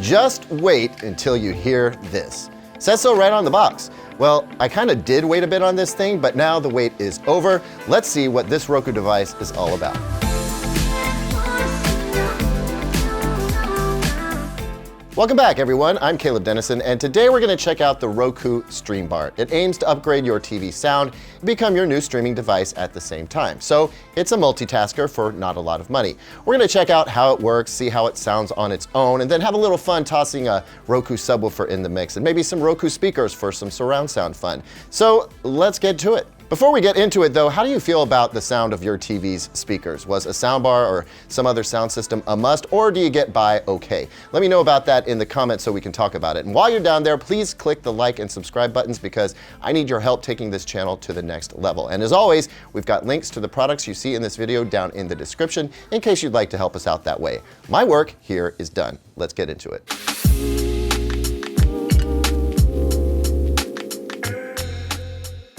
Just wait until you hear this. Says so right on the box. Well, I kind of did wait a bit on this thing, but now the wait is over. Let's see what this Roku device is all about. Welcome back, everyone. I'm Caleb Dennison, and today we're going to check out the Roku Streambar. It aims to upgrade your TV sound and become your new streaming device at the same time. So it's a multitasker for not a lot of money. We're going to check out how it works, see how it sounds on its own, and then have a little fun tossing a Roku subwoofer in the mix and maybe some Roku speakers for some surround sound fun. So let's get to it. Before we get into it though, how do you feel about the sound of your TV's speakers? Was a soundbar or some other sound system a must, or do you get by okay? Let me know about that in the comments so we can talk about it. And while you're down there, please click the like and subscribe buttons because I need your help taking this channel to the next level. And as always, we've got links to the products you see in this video down in the description in case you'd like to help us out that way. My work here is done. Let's get into it.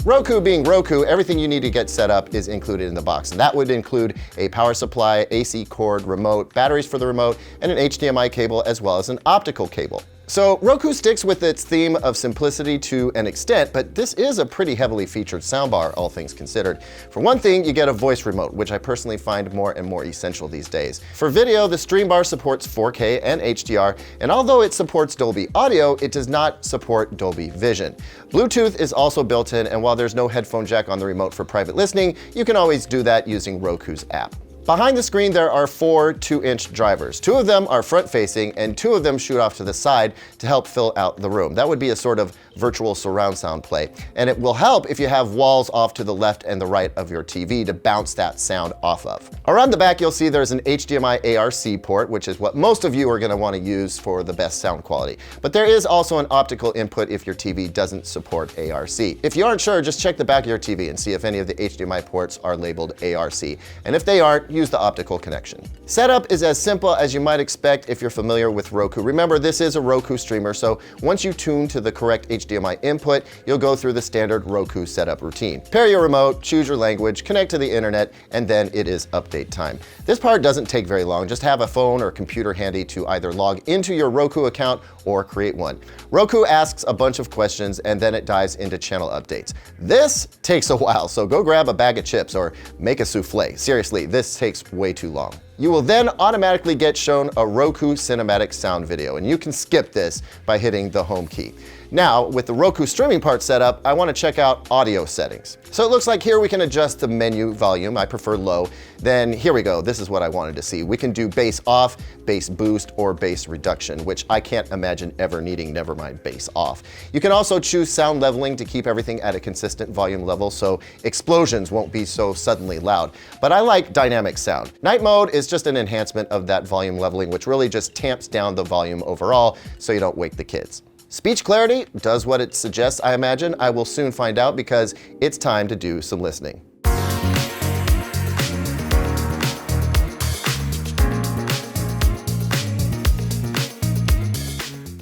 Roku being Roku, everything you need to get set up is included in the box. And that would include a power supply, AC cord, remote, batteries for the remote, and an HDMI cable as well as an optical cable. So Roku sticks with its theme of simplicity to an extent, but this is a pretty heavily featured soundbar, all things considered. For one thing, you get a voice remote, which I personally find more and more essential these days. For video, the Streambar supports 4K and HDR, and although it supports Dolby Audio, it does not support Dolby Vision. Bluetooth is also built in, and while there's no headphone jack on the remote for private listening, you can always do that using Roku's app. Behind the screen, there are 4 2-inch drivers. 2 of them are front-facing, and 2 of them shoot off to the side to help fill out the room. That would be a sort of virtual surround sound play. And it will help if you have walls off to the left and the right of your TV to bounce that sound off of. Around the back, you'll see there's an HDMI ARC port, which is what most of you are gonna wanna use for the best sound quality. But there is also an optical input if your TV doesn't support ARC. If you aren't sure, just check the back of your TV and see if any of the HDMI ports are labeled ARC. And if they aren't, use the optical connection. Setup is as simple as you might expect if you're familiar with Roku. Remember, this is a Roku streamer, so once you tune to the correct HDMI input, you'll go through the standard Roku setup routine. Pair your remote, choose your language, connect to the internet, and then it is update time. This part doesn't take very long. Just have a phone or computer handy to either log into your Roku account or create one. Roku asks a bunch of questions and then it dives into channel updates. This takes a while, so go grab a bag of chips or make a souffle. Seriously, this takes way too long. You will then automatically get shown a Roku cinematic sound video, and you can skip this by hitting the home key. Now, with the Roku streaming part set up, I want to check out audio settings. So it looks like here we can adjust the menu volume. I prefer low. Then here we go. This is what I wanted to see. We can do bass off, bass boost, or bass reduction, which I can't imagine ever needing, never mind bass off. You can also choose sound leveling to keep everything at a consistent volume level so explosions won't be so suddenly loud. But I like dynamic sound. Night mode is just an enhancement of that volume leveling, which really just tamps down the volume overall so you don't wake the kids. Speech clarity does what it suggests, I imagine. I will soon find out because it's time to do some listening.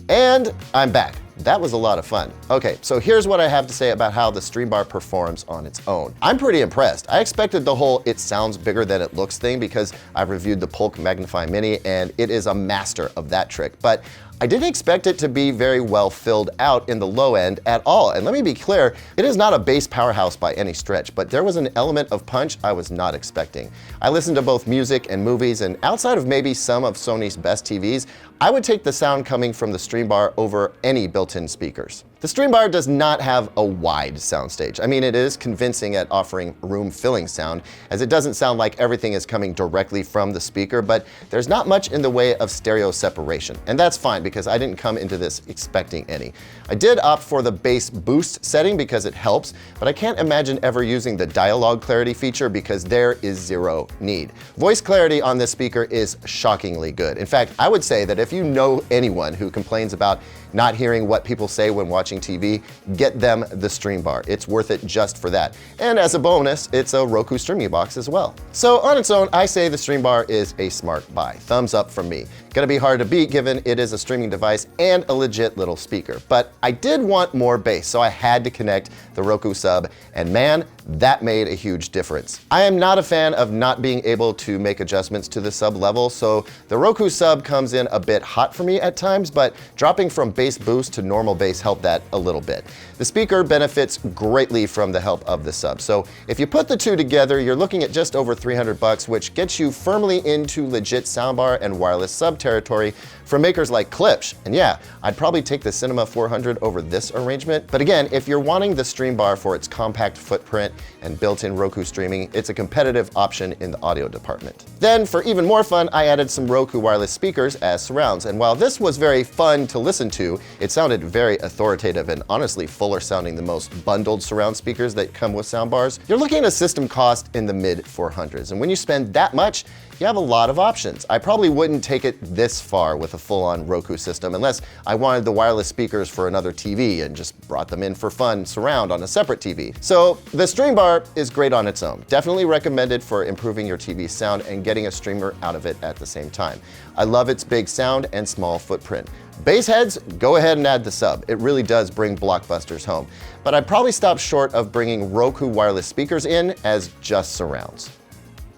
And I'm back. That was a lot of fun. Okay, so here's what I have to say about how the Streambar performs on its own. I'm pretty impressed. I expected the whole "it sounds bigger than it looks" thing because I've reviewed the Polk Magnify Mini and it is a master of that trick. But I didn't expect it to be very well filled out in the low end at all. And let me be clear, it is not a bass powerhouse by any stretch, but there was an element of punch I was not expecting. I listened to both music and movies, and outside of maybe some of Sony's best TVs, I would take the sound coming from the Streambar over any built-in speakers. The Streambar does not have a wide soundstage. I mean, it is convincing at offering room-filling sound, as it doesn't sound like everything is coming directly from the speaker, but there's not much in the way of stereo separation. And that's fine, because I didn't come into this expecting any. I did opt for the bass boost setting because it helps, but I can't imagine ever using the dialogue clarity feature because there is zero need. Voice clarity on this speaker is shockingly good. In fact, I would say that if you know anyone who complains about not hearing what people say when watching TV, get them the Streambar. It's worth it just for that. And as a bonus, it's a Roku streaming box as well. So on its own, I say the Streambar is a smart buy. Thumbs up from me. Gonna be hard to beat given it is a streaming device and a legit little speaker. But I did want more bass, so I had to connect the Roku Sub, and man, That made a huge difference. I am not a fan of not being able to make adjustments to the sub level, so the Roku Sub comes in a bit hot for me at times, but dropping from bass boost to normal bass helped that a little bit. The speaker benefits greatly from the help of the sub, so if you put the two together, you're looking at just over $300, which gets you firmly into legit soundbar and wireless sub territory from makers like Klipsch. And yeah, I'd probably take the Cinema 400 over this arrangement, but again, if you're wanting the Streambar for its compact footprint and built-in Roku streaming, it's a competitive option in the audio department. Then, for even more fun, I added some Roku wireless speakers as surrounds, and while this was very fun to listen to, it sounded very authoritative and honestly fuller sounding than most bundled surround speakers that come with soundbars. You're looking at a system cost in the mid 400s, and when you spend that much, you have a lot of options. I probably wouldn't take it this far with a full-on Roku system unless I wanted the wireless speakers for another TV and just brought them in for fun surround on a separate TV. So the Streambar is great on its own. Definitely recommended for improving your TV sound and getting a streamer out of it at the same time. I love its big sound and small footprint. Bass heads, go ahead and add the sub. It really does bring blockbusters home. But I'd probably stop short of bringing Roku wireless speakers in as just surrounds.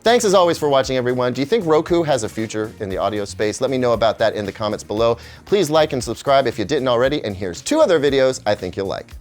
Thanks as always for watching, everyone. Do you think Roku has a future in the audio space? Let me know about that in the comments below. Please like and subscribe if you didn't already, and here's 2 other videos I think you'll like.